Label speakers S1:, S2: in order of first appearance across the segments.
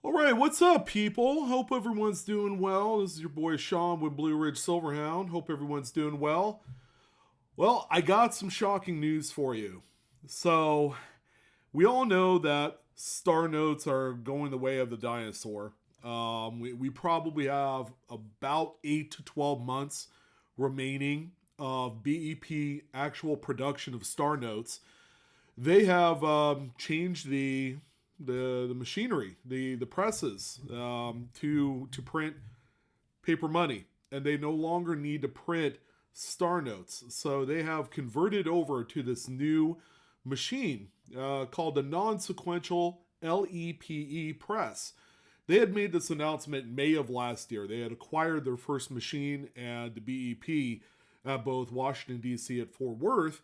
S1: All right, what's up, people? Hope everyone's doing well. This is your boy Sean with Blue Ridge Silverhound. Hope everyone's doing well. Well, I got some shocking news for you. So, we all know that star notes are going the way of the dinosaur. We probably have about 8 to 12 months remaining of BEP actual production of star notes. They have changed the machinery, the presses to print paper money, and they no longer need to print star notes. So they have converted over to this new machine called the non-sequential LEPE press. They had made this announcement in May of last year. They had acquired their first machine at the BEP at both Washington D.C. at Fort Worth.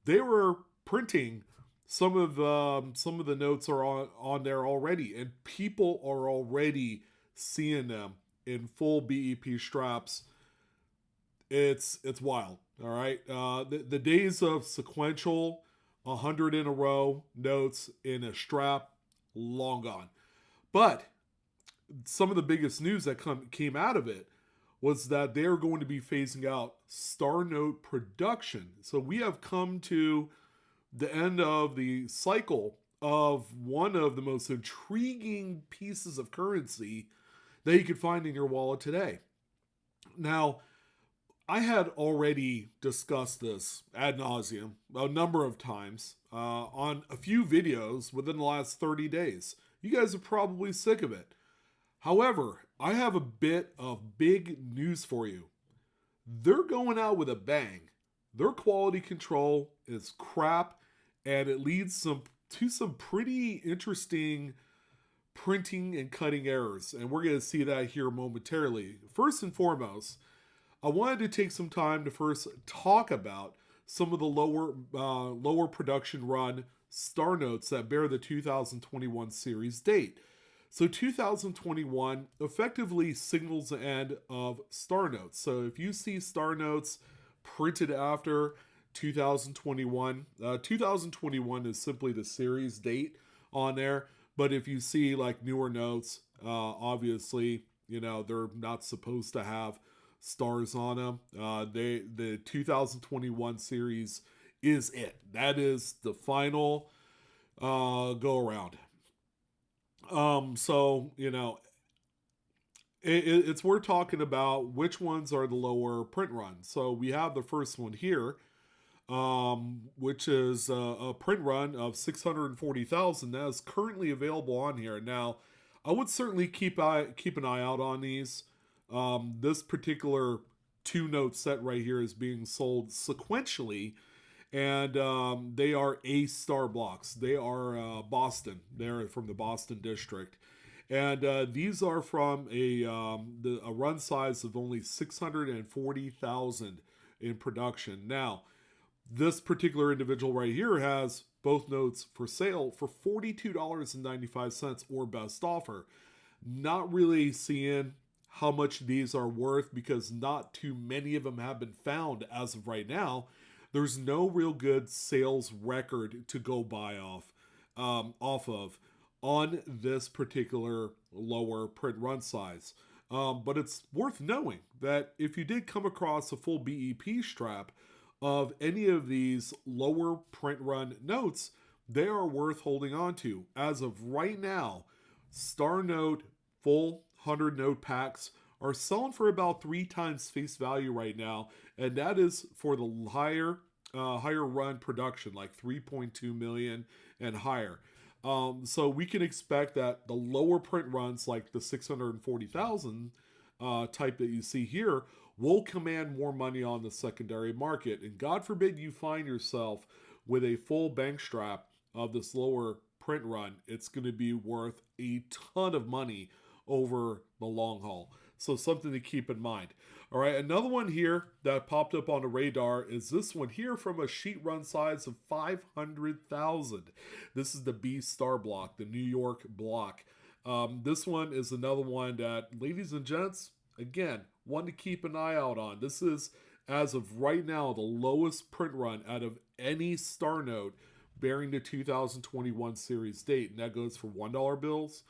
S1: They were printing some of the notes are on there already, and people are already seeing them in full BEP straps. It's wild. All right, the days of sequential 100 in a row notes in a strap long gone. But some of the biggest news that came out of it was that they're going to be phasing out star note production. So we have come to the end of the cycle of one of the most intriguing pieces of currency that you could find in your wallet today. Now, I had already discussed this ad nauseum a number of times on a few videos within the last 30 days. You guys are probably sick of it. However, I have a bit of big news for you. They're going out with a bang. Their quality control is crap, and it leads to some pretty interesting printing and cutting errors, and we're going to see that here momentarily. First and foremost, I wanted to take some time to first talk about some of the lower production run star notes that bear the 2021 series date. So 2021 effectively signals the end of star notes. So if you see star notes printed after 2021, 2021 is simply the series date on there. But if you see like newer notes, obviously, they're not supposed to have stars on them. The 2021 series is it. That is the final go around. So it's worth talking about which ones are the lower print runs. So we have the first one here, which is a print run of 640,000 that is currently available on here. Now, I would certainly keep an eye out on these. This particular two note set right here is being sold sequentially, and they are A-star blocks. They are Boston. They're from the Boston district. And these are from a run size of only 640,000 in production. Now, this particular individual right here has both notes for sale for $42.95 or best offer. Not really seeing how much these are worth because not too many of them have been found as of right now. There's no real good sales record to go buy off of on this particular lower print run size. But it's worth knowing that if you did come across a full BEP strap of any of these lower print run notes, they are worth holding on to. As of right now, Star Note full 100 note packs are selling for about 3 times face value right now, and that is for the higher run production, like 3.2 million and higher. So we can expect that the lower print runs, like the 640,000 type that you see here, will command more money on the secondary market. And God forbid you find yourself with a full bank strap of this lower print run, it's going to be worth a ton of money over the long haul. So something to keep in mind. All right, another one here that popped up on the radar is this one here from a sheet run size of 500,000. This is the B Star block, the New York block. This one is another one that, ladies and gents, again, one to keep an eye out on. This is, as of right now, the lowest print run out of any Star Note bearing the 2021 series date. And that goes for $1 bills,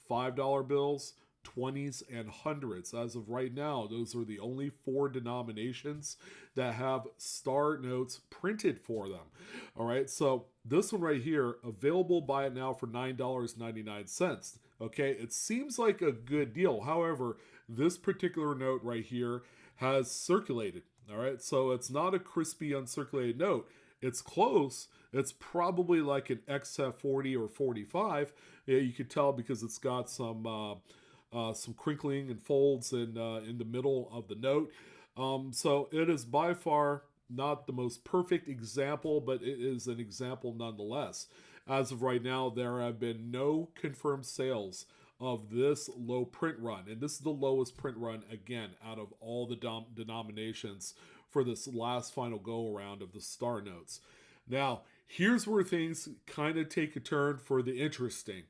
S1: $5 bills, 20s, and hundreds. As of right now, those are the only 4 denominations that have star notes printed for them. All right, so this one right here, available, buy it now for $9.99. Okay, it seems like a good deal. However, this particular note right here has circulated. All right, so it's not a crispy uncirculated note. It's close. It's probably like an XF40 or 45. Yeah, you could tell because it's got some crinkling and folds in the middle of the note. So it is by far not the most perfect example, but it is an example nonetheless. As of right now, there have been no confirmed sales of this low print run. And this is the lowest print run, again, out of all the denominations for this last final go-around of the star notes. Now, here's where things kind of take a turn for the interesting.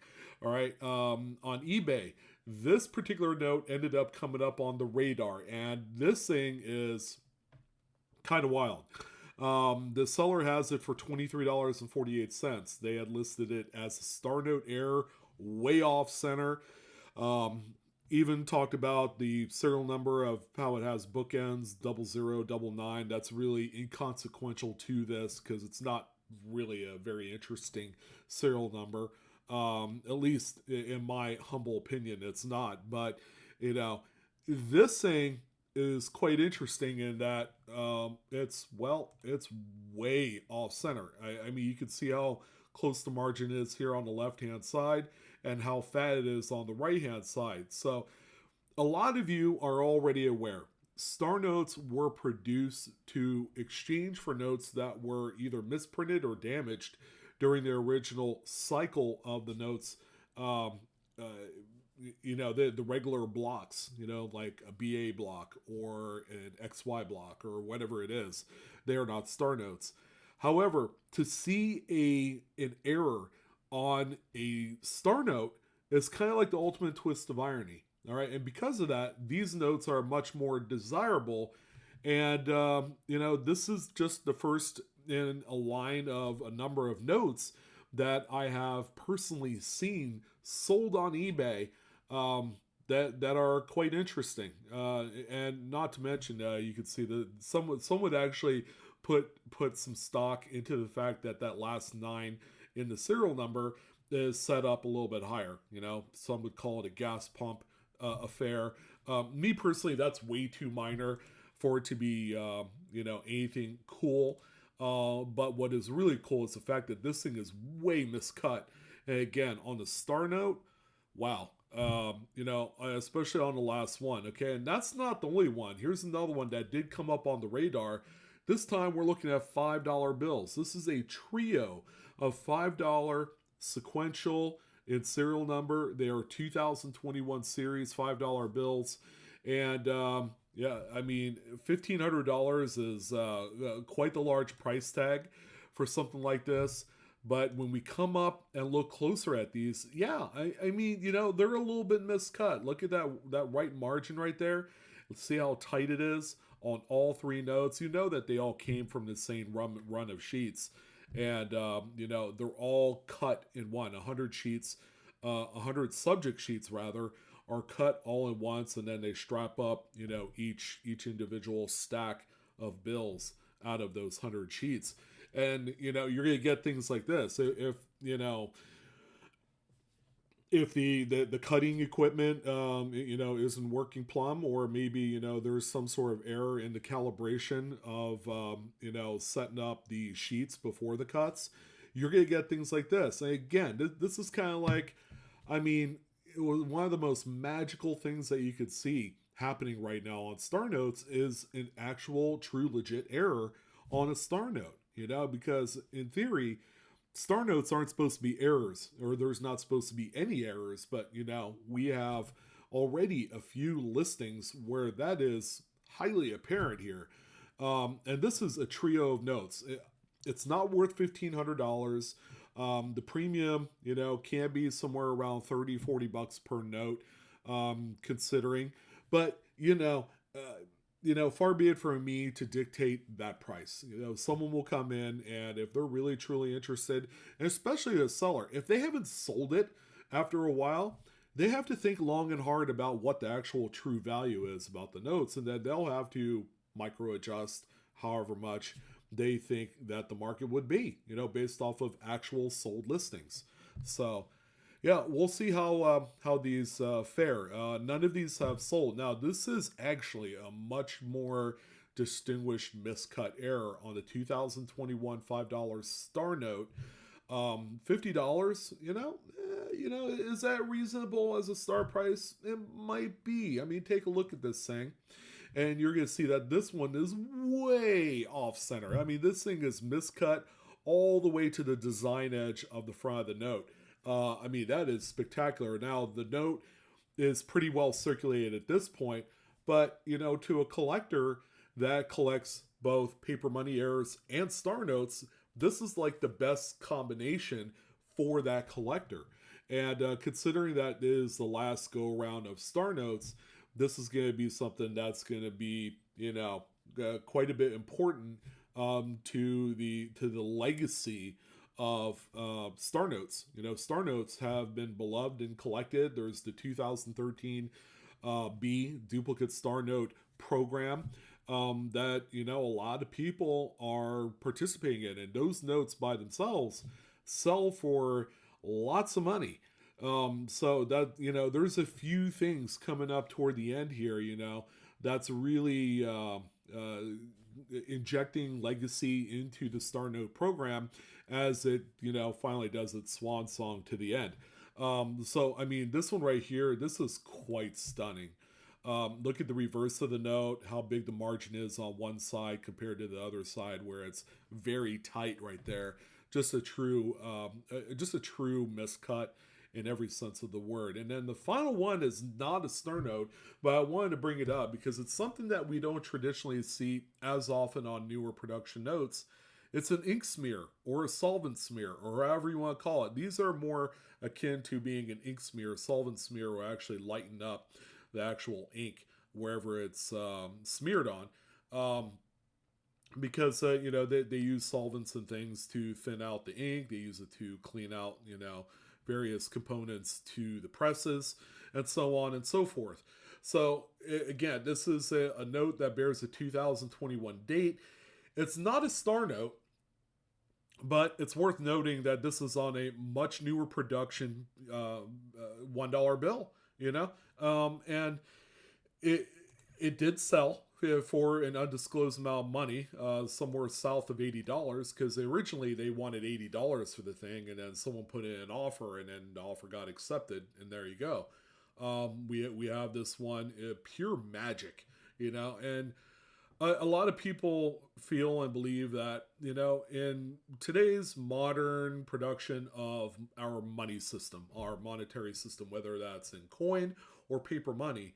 S1: All right, on eBay, this particular note ended up coming up on the radar, and this thing is kind of wild. The seller has it for $23.48. They had listed it as a star note error, way off center. Even talked about the serial number of how it has bookends, 00, 99. That's really inconsequential to this because it's not really a very interesting serial number. At least in my humble opinion, it's not. But, this thing is quite interesting in that it's way off center. I mean, you can see how close the margin is here on the left-hand side and how fat it is on the right-hand side. So a lot of you are already aware. Star notes were produced to exchange for notes that were either misprinted or damaged during the original cycle of the notes. The regular blocks, like a BA block or an XY block or whatever it is. They are not star notes. However, to see an error on a star note is kind of like the ultimate twist of irony. All right. And because of that, these notes are much more desirable. And, this is just the first in a line of a number of notes that I have personally seen sold on eBay that are quite interesting. And not to mention, you can see that some would actually put some stock into the fact that last 9 in the serial number is set up a little bit higher. Some would call it a gas pump affair. Me personally, that's way too minor for it to be anything cool. But what is really cool is the fact that this thing is way miscut. And again, on the star note, wow. Especially on the last one. Okay, and that's not the only one. Here's another one that did come up on the radar. This time we're looking at $5 bills. This is a trio of $5 sequential in serial number. They are 2021 series $5 bills. And $1,500 is quite the large price tag for something like this. But when we come up and look closer at these, they're a little bit miscut. Look at that right margin right there. Let's see how tight it is on all 3 notes. You know that they all came from the same run of sheets. And, they're all cut in one. 100 sheets, 100 subject sheets, rather, are cut all at once. And then they strap up, each individual stack of bills out of those 100 sheets. And, you're going to get things like this. If the cutting equipment, isn't working plumb, or maybe, there's some sort of error in the calibration of, setting up the sheets before the cuts, you're going to get things like this. And again, this is kind of like, it was one of the most magical things that you could see happening right now on star notes is an actual true legit error on a star note, because in theory, star notes aren't supposed to be errors, or there's not supposed to be any errors, but we have already a few listings where that is highly apparent here. And this is a trio of notes. It's not worth $1,500. The premium, can be somewhere around $30-$40 per note, considering, but far be it from me to dictate that price. Someone will come in, and if they're really truly interested, and especially a seller, if they haven't sold it after a while, they have to think long and hard about what the actual true value is about the notes, and then they'll have to micro adjust however much they think that the market would be, based off of actual sold listings. So, yeah, we'll see how these fare. None of these have sold. Now, this is actually a much more distinguished miscut error on the 2021 $5 star note. $50, is that reasonable as a star price? It might be. I mean, take a look at this thing, and you're going to see that this one is way off center. I mean, this thing is miscut all the way to the design edge of the front of the note. I mean, that is spectacular. Now, the note is pretty well circulated at this point, but, to a collector that collects both paper money errors and star notes, this is like the best combination for that collector. And considering that is the last go around of star notes, this is going to be something that's going to be, quite a bit important to the legacy of star notes. Star notes have been beloved and collected. There's the 2013 B duplicate star note program that a lot of people are participating in, and those notes by themselves sell for lots of money. So that there's a few things coming up toward the end here, that's really injecting legacy into the star note program as it finally does its swan song to the end. So I mean, this one right here, this is quite stunning. Look at the reverse of the note, how big the margin is on one side compared to the other side, where it's very tight right there. Just a true miscut in every sense of the word. And then the final one is not a star note, but I wanted to bring it up because it's something that we don't traditionally see as often on newer production notes. It's an ink smear or a solvent smear, or however you want to call it. These are more akin to being an ink smear. A solvent smear will actually lighten up the actual ink wherever it's smeared on, because they use solvents and things to thin out the ink. They use it to clean out various components to the presses, and so on and so forth. So again, this is a note that bears a 2021 date. It's not a star note, but it's worth noting that this is on a much newer production $1 bill. And it did sell for an undisclosed amount of money, somewhere south of $80, because originally they wanted $80 for the thing, and then someone put in an offer, and then the offer got accepted, and there you go. We have this one, pure magic, and a lot of people feel and believe that, in today's modern production of our money system, our monetary system, whether that's in coin or paper money,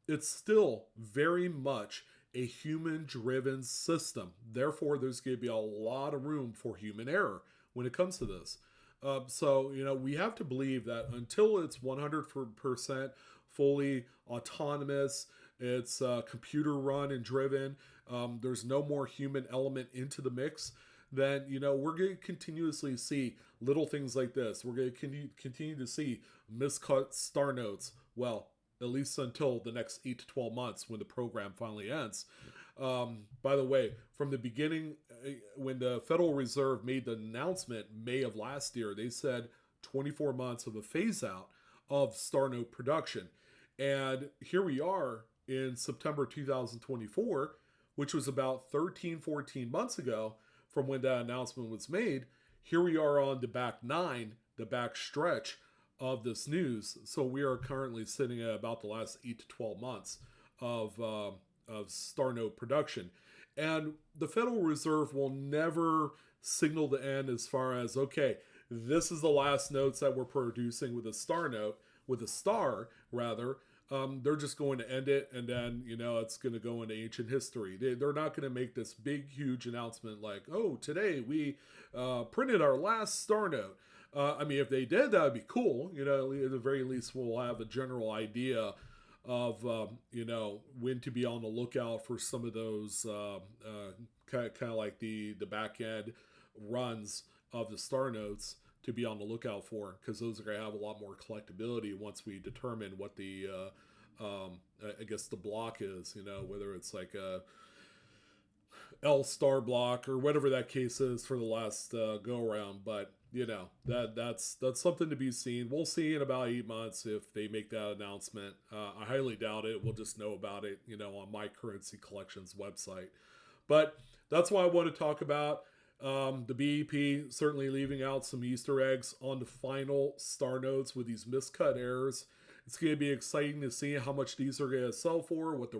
S1: it's still very much a human-driven system. Therefore, there's going to be a lot of room for human error when it comes to this. So, we have to believe that until it's 100% fully autonomous, it's computer run and driven, there's no more human element into the mix, then, we're going to continuously see little things like this. We're going to continue to see miscut star notes. Well, at least until the next 8 to 12 months when the program finally ends. By the way, from the beginning, when the Federal Reserve made the announcement May of last year, they said 24 months of a phase out of star note production. And here we are in September 2024, which was about 14 months ago from when that announcement was made. Here we are on the back stretch of this news. So we are currently sitting at about the last 8 to 12 months of star note production. And the Federal Reserve will never signal the end as far as, okay, this is the last notes that we're producing with a star note, with a star rather. They're just going to end it, and then, it's going to go into ancient history. They're not going to make this big, huge announcement like, oh, today we printed our last star note. I mean, if they did, that would be cool. At the very least, we'll have a general idea of, when to be on the lookout for some of those kind of like the back end runs of the star notes to be on the lookout for, because those are going to have a lot more collectability once we determine what the I guess the block is, whether it's like a L star block or whatever that case is for the last go around. But that's something to be seen. We'll see in about 8 months if they make that announcement. I highly doubt it. We'll just know about it, on My Currency Collections website. But that's why I want to talk about the BEP certainly leaving out some Easter eggs on the final star notes with these miscut errors. It's going to be exciting to see how much these are going to sell for, what the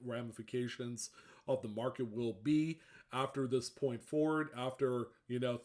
S1: ramifications of the market will be after this point forward, after,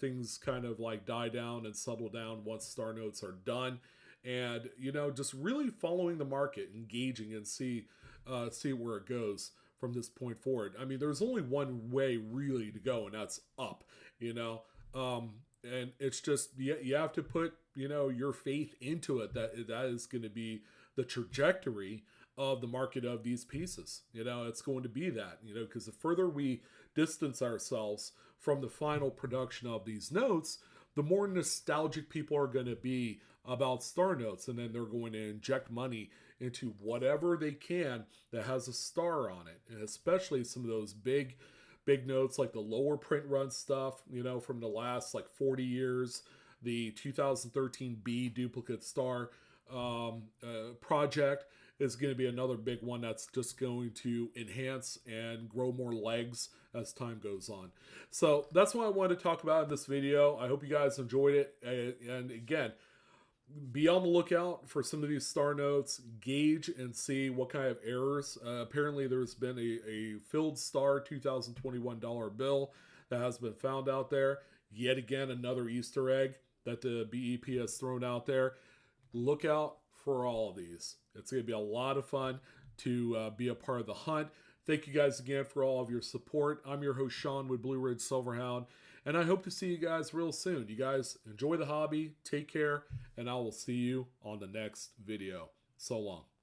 S1: things kind of like die down and settle down once star notes are done. And, just really following the market, engaging, and see where it goes from this point forward. I mean, there's only one way really to go, and that's up, and it's just, you have to put, your faith into it, that is going to be the trajectory of the market of these pieces. It's going to be that, because the further we distance ourselves from the final production of these notes, the more nostalgic people are going to be about star notes, and then they're going to inject money into whatever they can that has a star on it, and especially some of those big notes like the lower print run stuff, from the last like 40 years, the 2013 B duplicate star project is going to be another big one that's just going to enhance and grow more legs as time goes on. So that's what I wanted to talk about in this video. I hope you guys enjoyed it. And again, be on the lookout for some of these star notes, gauge and see what kind of errors. Apparently there's been a filled star 2021 dollar bill that has been found out there. Yet again, another Easter egg that the BEP has thrown out there. Look out for all of these. It's going to be a lot of fun to be a part of the hunt. Thank you guys again for all of your support. I'm your host, Sean, with Blue Ridge Silverhound, and I hope to see you guys real soon. You guys enjoy the hobby, take care, and I will see you on the next video. So long.